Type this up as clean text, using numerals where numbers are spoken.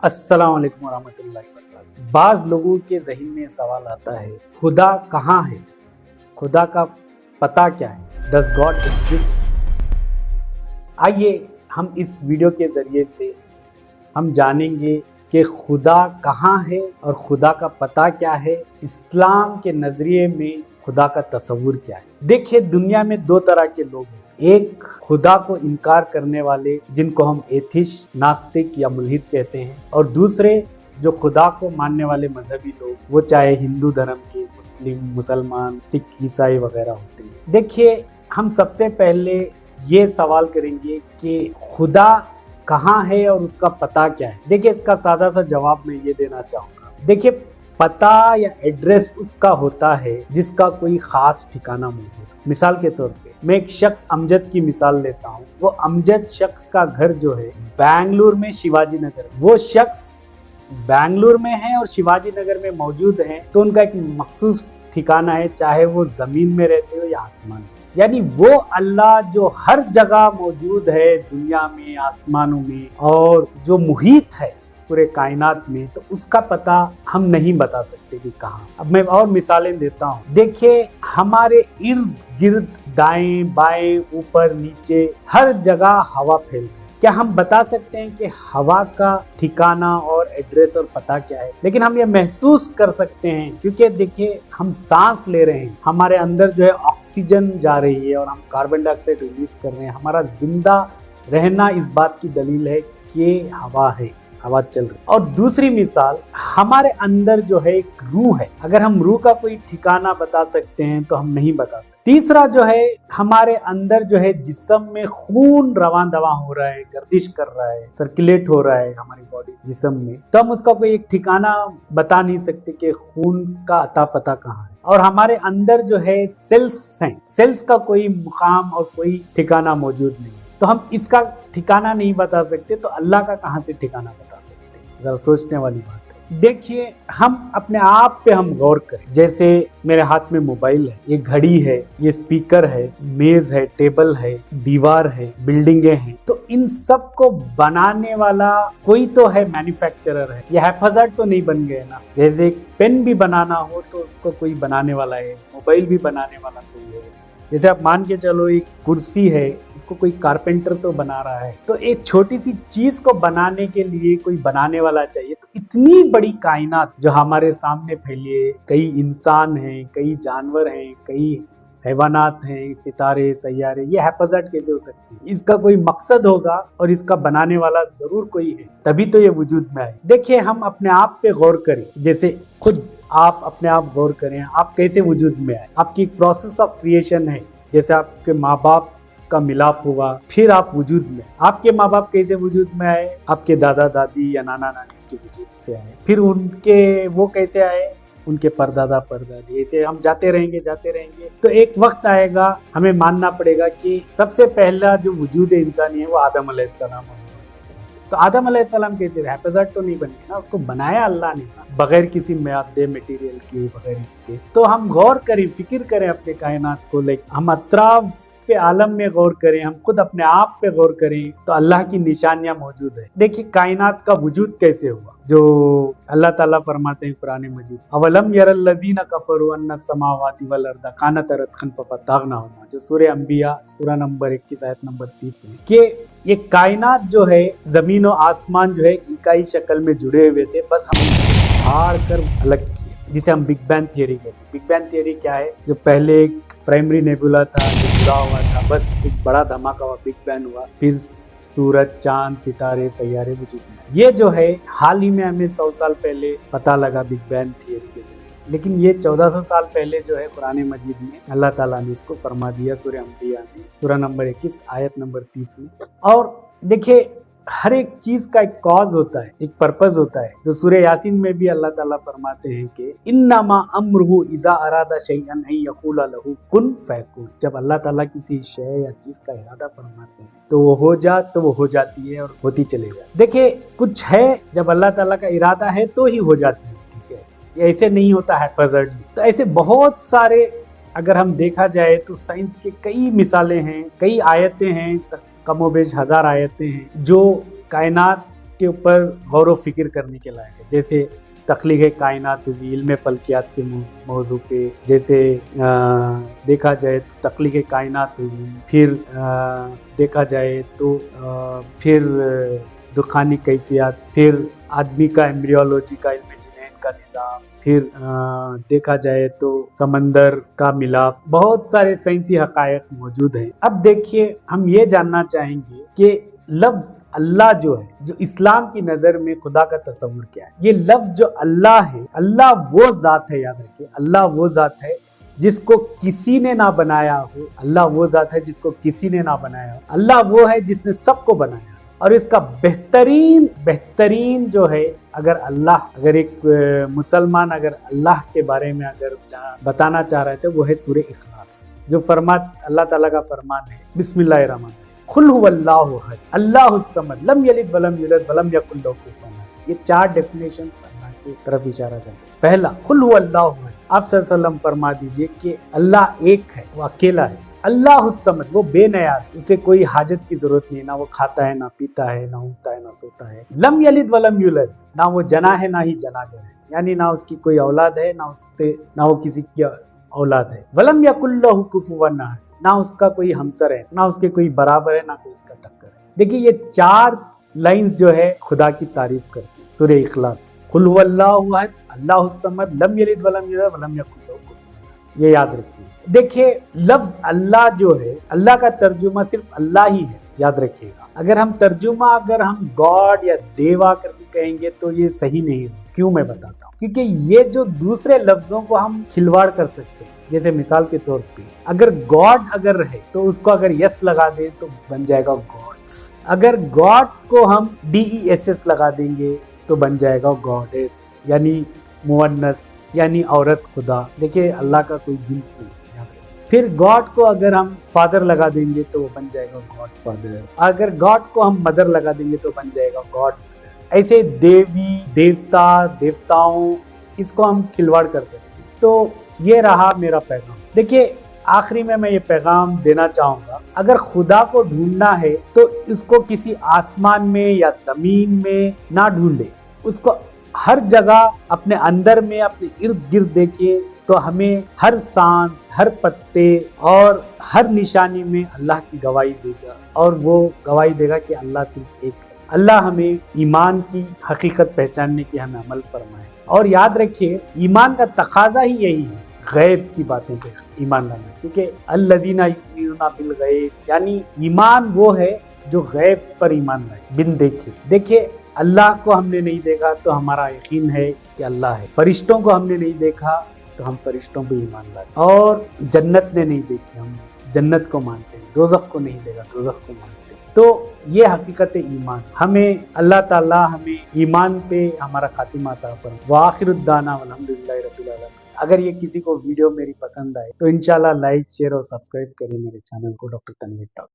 अस्सलाम वालेकुम रहमतुल्लाहि व बरकातहू। बाज़ लोगों के ज़हन में सवाल आता है, खुदा कहाँ है? खुदा का पता क्या है? Does God exist? आइए हम इस वीडियो के ज़रिए से हम जानेंगे कि खुदा कहाँ है और खुदा का पता क्या है। इस्लाम के नज़रिए में खुदा का तसव्वुर क्या है। देखिए, दुनिया में दो तरह के लोग हैं। एक खुदा को इनकार करने वाले, जिनको हम एथिस्ट, नास्तिक या मुल्हिद कहते हैं, और दूसरे जो खुदा को मानने वाले मजहबी लोग, वो चाहे हिंदू धर्म के, मुस्लिम, मुसलमान, सिख, ईसाई वगैरह होते हैं। देखिए, हम सबसे पहले ये सवाल करेंगे कि खुदा कहाँ है और उसका पता क्या है। देखिए, इसका सादा सा जवाब मैं ये देना चाहूँगा। देखिए, पता या एड्रेस उसका होता है जिसका कोई ख़ास ठिकाना मौजूद है। मिसाल के तौर पे मैं एक शख्स अमजद की मिसाल लेता हूँ। वो अमजद शख्स का घर जो है बेंगलुरु में शिवाजी नगर, वो शख्स बेंगलुरु में है और शिवाजी नगर में मौजूद है, तो उनका एक मखसूस ठिकाना है, चाहे वो ज़मीन में रहते हो या आसमान में। यानी वो अल्लाह जो हर जगह मौजूद है दुनिया में, आसमानों में, और जो मुहीत है पूरे कायनात में, तो उसका पता हम नहीं बता सकते कि कहाँ। अब मैं और मिसालें देता हूँ। देखिए, हमारे इर्द गिर्द, दाएं बाएं, ऊपर नीचे, हर जगह हवा फैल रही है। क्या हम बता सकते हैं कि हवा का ठिकाना और एड्रेस और पता क्या है? लेकिन हम ये महसूस कर सकते हैं, क्योंकि देखिए, हम सांस ले रहे हैं, हमारे अंदर जो है ऑक्सीजन जा रही है और हम कार्बन डाइऑक्साइड रिलीज कर रहे हैं। हमारा जिंदा रहना इस बात की दलील है कि हवा है, हवा चल रही। और दूसरी मिसाल, हमारे अंदर जो है एक रूह है। अगर हम रूह का कोई ठिकाना बता सकते हैं तो हम नहीं बता सकते। तीसरा जो है, हमारे अंदर जो है जिस्म में खून रवां दवां हो रहा है, गर्दिश कर रहा है, सर्कुलेट हो रहा है हमारी बॉडी जिस्म में, तो हम उसका कोई एक ठिकाना बता नहीं सकते कि खून का अता पता कहाँ है। और हमारे अंदर जो है सेल्स हैं, सेल्स का कोई मुकाम और कोई ठिकाना मौजूद नहीं है, तो हम इसका ठिकाना नहीं बता सकते, तो अल्लाह का कहाँ से ठिकाना बता सकते हैं? जरा सोचने वाली बात है। देखिए, हम अपने आप पे हम गौर करें। जैसे मेरे हाथ में मोबाइल है, ये घड़ी है, ये स्पीकर है, मेज है, टेबल है, दीवार है, बिल्डिंगें हैं, तो इन सब को बनाने वाला कोई तो है, मैन्युफैक्चरर है। ये हैफाजत तो नहीं बन गए ना। जैसे एक पेन भी बनाना हो तो उसको कोई बनाने वाला है, मोबाइल भी बनाने वाला कोई है। जैसे आप मान के चलो, एक कुर्सी है, इसको कोई कारपेंटर तो बना रहा है, तो एक छोटी सी चीज को बनाने के लिए कोई बनाने वाला चाहिए। तो इतनी बड़ी कायनात जो हमारे सामने फैली है, कई इंसान हैं, कई जानवर हैं, कई हैवानात हैं, सितारे, सैयारे, ये हैफाजत कैसे हो सकती है? इसका कोई मकसद होगा और इसका बनाने वाला जरूर कोई है, तभी तो ये वजूद में आए। देखिए, हम अपने आप पे गौर करें। जैसे खुद आप अपने आप गौर करें, आप कैसे वजूद में आए। आपकी एक प्रोसेस ऑफ क्रिएशन है। जैसे आपके माँ बाप का मिलाप हुआ, फिर आप वजूद में। आपके माँ बाप कैसे वजूद में आए? आपके दादा दादी या नाना नानी के वजूद से आए। फिर उनके वो कैसे आए? उनके परदादा परदादी। ऐसे हम जाते रहेंगे, तो एक वक्त आएगा, हमें मानना पड़ेगा कि सबसे पहला जो वजूद इंसानी है वो आदम अलैहिस्सलाम। तो आदम अलैहिस्सलाम कैसे? हैफाजत तो नहीं बनी ना, उसको बनाया अल्लाह ने ना, बगैर किसी मादे मटेरियल के, बगैर इसके। तो हम गौर करें, फिक्र करें अपने कायनात को, हम अतराफ आलम में गौर करें, हम खुद अपने आप पे गौर करें, तो अल्लाह की निशानियां मौजूद है। देखिए, कायनात का वजूद कैसे हुआ, जो अल्लाह ताला फरमाते हैं कुरान मजीद, अवलम यरल्लज़ीना कफरू अन्नस समावाति वल अर्द कानत रतक़न फफत्तगनाहुमा, जो सूरह अंबिया सूरह नंबर 21 आयत नंबर 30 में, कि ये कायनात जो है, जमीन और आसमान जो है, इकाई शक्ल में जुड़े हुए थे, बस हम फाड़ कर अलग किए, जिसे हम बिग बैंग थियरी कहते हैं। बिग बैंग थियरी क्या है? जो पहले एक प्राइमरी नेबुला था जो जुड़ा हुआ था, बस एक बड़ा धमाका हुआ, बिग बैंग हुआ, फिर सूरज, चांद, सितारे, सैयारे वजूद में। ये जो है हाल ही में हमें 100 साल पहले पता लगा बिग बैंग थियरी के लिए, लेकिन ये 1400 साल पहले जो है कुरान मजीद में अल्लाह ताला ने इसको फरमा दिया सूरह अंबिया में सूरह नंबर 21 आयत नंबर 30 में। और देखिए, हर एक चीज का एक कॉज होता है, एक पर्पस होता है, जो सूरह यासीन में भी अल्लाह ताला फरमाते हैं कि इन्नमा अम्रुहु इज़ा अरादा शैअन अन यक़ूला लहू कुन फयकून। जब अल्लाह ताला किसी शय या चीज का इरादा फरमाते हैं तो वो हो जा, तो वो हो जाती है और होती चली जाती। देखिए, कुछ है जब अल्लाह ताला का इरादा है तो ही हो जाती है, ठीक है, ये ऐसे नहीं होता हैफाजतली। तो ऐसे बहुत सारे, अगर हम देखा जाए तो साइंस के कई मिसालें हैं, कई आयतें हैं, कमोबेश 1000 आयतें हैं, जो कायनात کے اوپر غور و فکر کرنے کے لائق ہے، جیسے تخلیق کائنات ہوئی، علم فلکیات کے موضوع پہ، جیسے دیکھا جائے تو تخلیق کائنات ہوئی، پھر دیکھا جائے تو پھر دخانی کیفیات، پھر آدمی کا ایمبریولوجی کا علم جنین کا نظام، پھر دیکھا جائے تو سمندر کا ملاپ، بہت سارے سائنسی حقائق موجود ہیں۔ اب دیکھیے ہم یہ جاننا چاہیں گے کہ لفظ اللہ جو ہے، جو اسلام کی نظر میں خدا کا تصور کیا ہے۔ یہ لفظ جو اللہ ہے، اللہ وہ ذات ہے، یاد رکھیے اللہ وہ ذات ہے جس کو کسی نے نہ بنایا ہو، اللہ وہ ذات ہے جس کو کسی نے نہ بنایا ہو، اللہ وہ ہے جس نے سب کو بنایا، اور اس کا بہترین جو ہے، اگر ایک مسلمان اگر اللہ کے بارے میں اگر بتانا چاہ رہے تھے، وہ ہے سورہ اخلاص، جو اللہ تعالیٰ کا فرمان ہے، بسم اللہ الرحمن الرحیم، قل هو اللہ احد اللہ الصمد لم یلد ولم یولد ولم یکن لہ کفوا احد۔ یہ 4 ڈیفینیشنز اللہ کی طرف اشارہ کرتے ہیں۔ پہلا، قل هو اللہ احد، آپ صلی اللہ علیہ وسلم فرما دیجئے کہ اللہ ایک ہے، وہ اکیلا ہے۔ اللہ الصمد، وہ بے نیاز، اسے کوئی حاجت کی ضرورت نہیں، نہ وہ کھاتا ہے، نہ پیتا ہے، نہ اٹھتا ہے، نہ سوتا ہے۔ لم یلد ولم یولد، نہ وہ جنا ہے، نہ ہی جنا گیا ہے، یعنی نہ اس کی کوئی اولاد ہے، نہ وہ کسی کی اولاد ہے۔ ولم یکن لہ کفوا احد، نہ اس کا کوئی ہمسر ہے، نہ اس کے کوئی برابر ہے، نہ کوئی اس کا ٹکر ہے۔ دیکھیے یہ 4 لائنز جو ہے خدا کی تعریف کرتی ہیں سورہ اخلاص، قل هو اللہ احد اللہ الصمد لم یلد ولم یولد ولم یکن لہ کفوا احد، یہ یاد رکھیے۔ دیکھیے لفظ اللہ جو ہے، اللہ کا ترجمہ صرف اللہ ہی ہے، یاد رکھیے گا۔ اگر ہم گاڈ یا دیوا کر کے کہیں گے تو یہ صحیح نہیں ہے۔ کیوں؟ میں بتاتا ہوں، کیونکہ یہ جو دوسرے لفظوں کو ہم کھلواڑ کر سکتے ہیں، جیسے مثال کے طور پہ اگر گاڈ اگر ہے تو اس کو اگر یس لگا دیں تو بن جائے گا گاڈس، اگر گاڈ کو ہم DESS لگا دیں گے تو بن جائے گا گاڈس، یعنی مونس، یعنی عورت خدا۔ دیکھیں اللہ کا کوئی جنس نہیں۔ پھر گاڈ کو اگر ہم فادر لگا دیں گے تو وہ بن جائے گا گاڈ فادر، اگر گاڈ کو ہم مدر لگا دیں گے تو بن جائے گا گاڈ مدر۔ ایسے دیوی، دیوتا، دیوتاؤں، اس کو ہم کھلواڑ کر سکتے ہیں۔ تو یہ رہا میرا پیغام۔ دیکھیے آخری میں یہ پیغام دینا چاہوں گا، اگر خدا کو ڈھونڈنا ہے تو اس کو کسی آسمان میں یا زمین میں نہ ڈھونڈے، اس کو ہر جگہ اپنے اندر میں، اپنے ارد گرد دیکھیے، تو ہمیں ہر سانس، ہر پتے اور ہر نشانی میں اللہ کی گواہی دے گا، اور وہ گواہی دے گا کہ اللہ صرف ایک ہے۔ اللہ ہمیں ایمان کی حقیقت پہچاننے کی ہمیں عمل فرمائے، اور یاد رکھیے ایمان کا تقاضا ہی یہی ہے، غیب کی باتیں پہ ایمان لانا، کیونکہ الذین یؤمنون بالغیب، یعنی ایمان وہ ہے جو غیب پر ایمان لائے، بن دیکھے۔ دیکھیے اللہ کو ہم نے نہیں دیکھا تو ہمارا یقین ہے کہ اللہ ہے، فرشتوں کو ہم نے نہیں دیکھا تو ہم فرشتوں پہ ایمان لائے، اور جنت نے نہیں دیکھی، ہم جنت کو مانتے ہیں، دوزخ کو نہیں دیکھا، دوزخ کو مانتے ہیں۔ تو یہ حقیقت ایمان، ہمیں اللہ تعالیٰ ہمیں ایمان پہ ہمارا خاتمہ عطا فرمائے۔ وآخر الدعوانا والحمدللہ رب العالمین۔ اگر یہ کسی کو ویڈیو میری پسند آئے تو انشاءاللہ لائک، شیئر اور سبسکرائب کریں میرے چینل کو، ڈاکٹر تنویر ٹاک۔